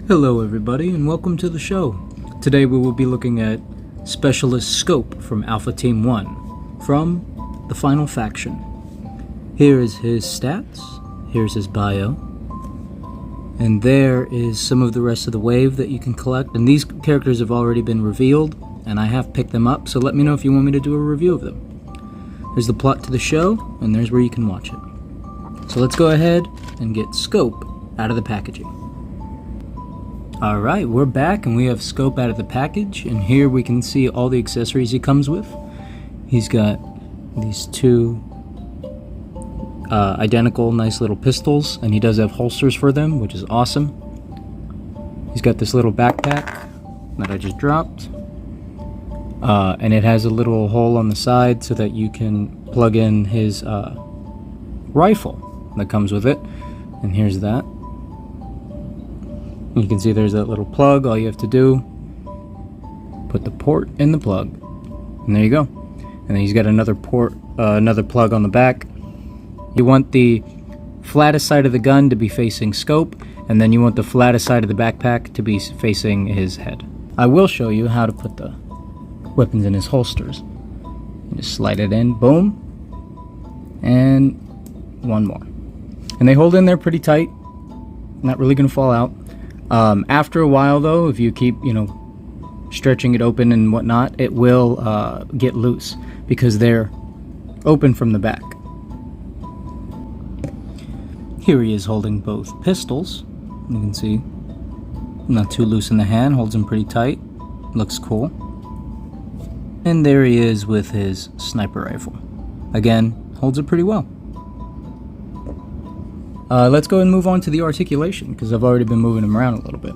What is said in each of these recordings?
Hello everybody and welcome to the show. Today we will be looking at Specialist Scope from Alpha Team 1 from the Final Faction. Here is his stats, here's his bio, and there is some of the rest of the wave that you can collect. And these characters have already been revealed and I have picked them up, so let me know if you want me to do a review of them. There's the plot to the show and there's where you can watch it. So let's go ahead and get Scope out of the packaging. Alright, we're back and we have Scope out of the package, and here we can see all the accessories he comes with. He's got these two identical nice little pistols, and he does have holsters for them, which is awesome. He's got this little backpack that I just dropped, and it has a little hole on the side so that you can plug in his rifle that comes with it, and here's that. You can see there's that little plug. All you have to do, put the port in the plug, and there you go. And then he's got another port, another plug on the back. You want the flattest side of the gun to be facing Scope, and then you want the flattest side of the backpack to be facing his head. I will show you how to put the weapons in his holsters. You just slide it in, boom, and one more. And they hold in there pretty tight, not really gonna fall out. After a while though, if you keep, stretching it open and whatnot, it will get loose because they're open from the back. Here he is holding both pistols. You can see, not too loose in the hand, holds them pretty tight, looks cool. And there he is with his sniper rifle. Again, holds it pretty well. Let's go and move on to the articulation, because I've already been moving them around a little bit.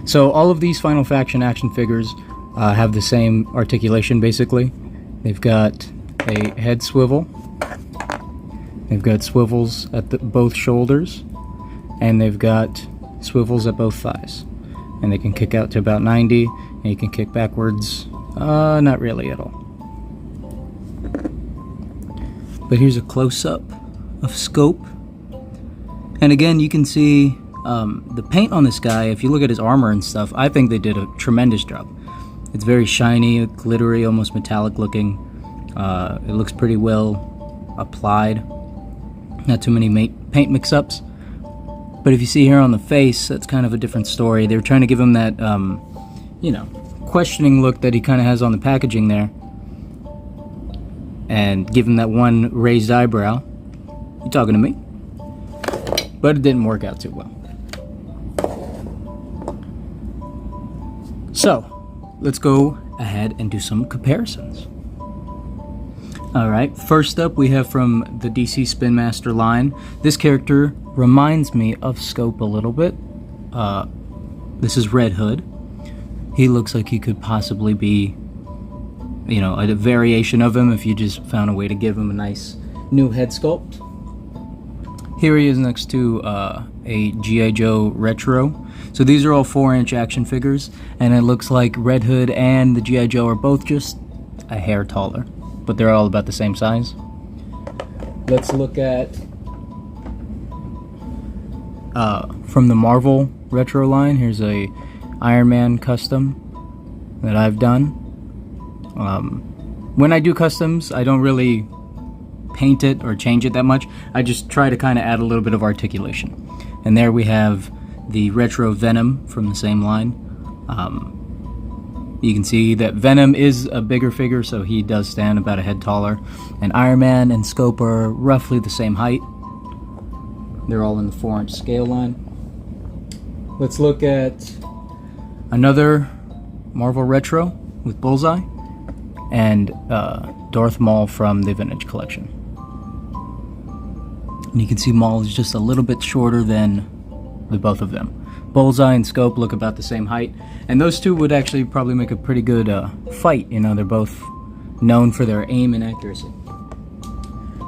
So all of these Final Faction action figures have the same articulation, basically. They've got a head swivel, they've got swivels at both shoulders, and they've got swivels at both thighs. And they can kick out to about 90, and you can kick backwards, not really at all. But here's a close-up of Scope, and again you can see the paint on this guy. If you look at his armor and stuff, I think they did a tremendous job. It's very shiny, glittery, almost metallic looking. It looks pretty well applied, not too many paint mix-ups. But if you see here on the face, that's kind of a different story. They were trying to give him that questioning look that he kind of has on the packaging there, and give him that one raised eyebrow. You talking to me? But it didn't work out too well. So, let's go ahead and do some comparisons. Alright, first up we have from the DC Spin Master line. This character reminds me of Scope a little bit. This is Red Hood. He looks like he could possibly be, a variation of him if you just found a way to give him a nice new head sculpt. Here he is next to a G.I. Joe Retro. So these are all 4-inch action figures, and it looks like Red Hood and the G.I. Joe are both just a hair taller, but they're all about the same size. Let's look at from the Marvel Retro line. Here's a Iron Man custom that I've done. When I do customs, I don't really paint it or change it that much. I just try to kind of add a little bit of articulation. And there we have the Retro Venom from the same line. You can see that Venom is a bigger figure, so he does stand about a head taller. And Iron Man and Scope are roughly the same height. They're all in the 4-inch scale line. Let's look at another Marvel Retro with Bullseye and Darth Maul from the Vintage Collection. And you can see Maul is just a little bit shorter than the both of them. Bullseye and Scope look about the same height, and those two would actually probably make a pretty good fight. They're both known for their aim and accuracy.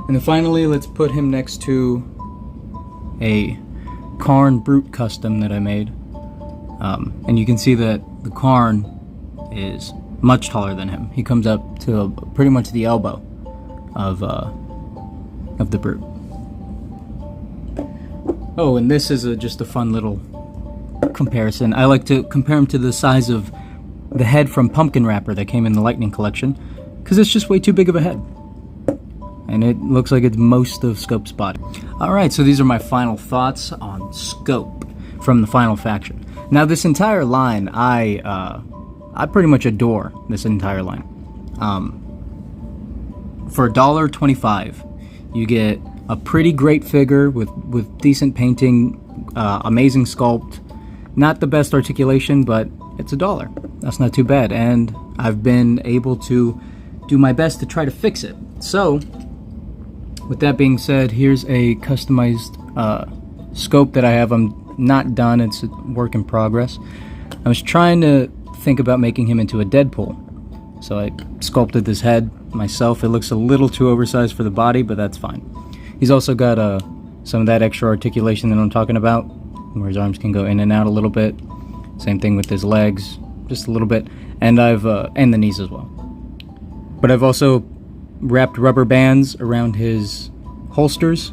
And then finally, let's put him next to a Karn Brute custom that I made. And you can see that the Karn is much taller than him. He comes up to pretty much the elbow of the Brute. Oh, and this is just a fun little comparison. I like to compare him to the size of the head from Pumpkin Wrapper that came in the Lightning collection, because it's just way too big of a head. And it looks like it's most of Scope's body. Alright, so these are my final thoughts on Scope from the Final Faction. Now this entire line, I pretty much adore this entire line. For $1.25, you get a pretty great figure with decent painting, amazing sculpt, not the best articulation, but it's $1. That's not too bad, and I've been able to do my best to try to fix it. So, with that being said, here's a customized Scope that I have. I'm not done, it's a work in progress. I was trying to think about making him into a Deadpool, so I sculpted this head myself. It looks a little too oversized for the body, but that's fine. He's also got some of that extra articulation that I'm talking about, where his arms can go in and out a little bit. Same thing with his legs, just a little bit, and and the knees as well. But I've also wrapped rubber bands around his holsters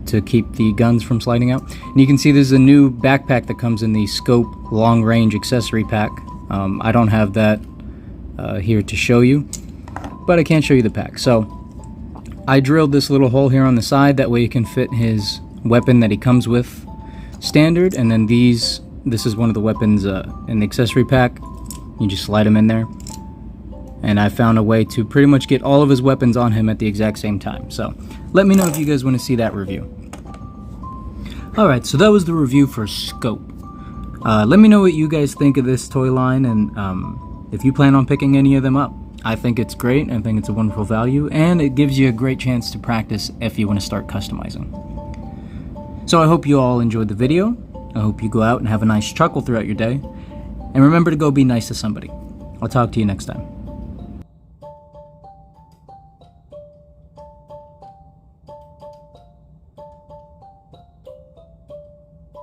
to keep the guns from sliding out. And you can see there's a new backpack that comes in the Scope long range accessory pack. I don't have that here to show you, but I can show you the pack. So I drilled this little hole here on the side, that way you can fit his weapon that he comes with standard, and then this is one of the weapons in the accessory pack. You just slide them in there, and I found a way to pretty much get all of his weapons on him at the exact same time. So let me know if you guys want to see that review. Alright, so that was the review for Scope. Let me know what you guys think of this toy line, and if you plan on picking any of them up. I think it's great, I think it's a wonderful value, and it gives you a great chance to practice if you want to start customizing. So I hope you all enjoyed the video. I hope you go out and have a nice chuckle throughout your day. And remember to go be nice to somebody. I'll talk to you next time.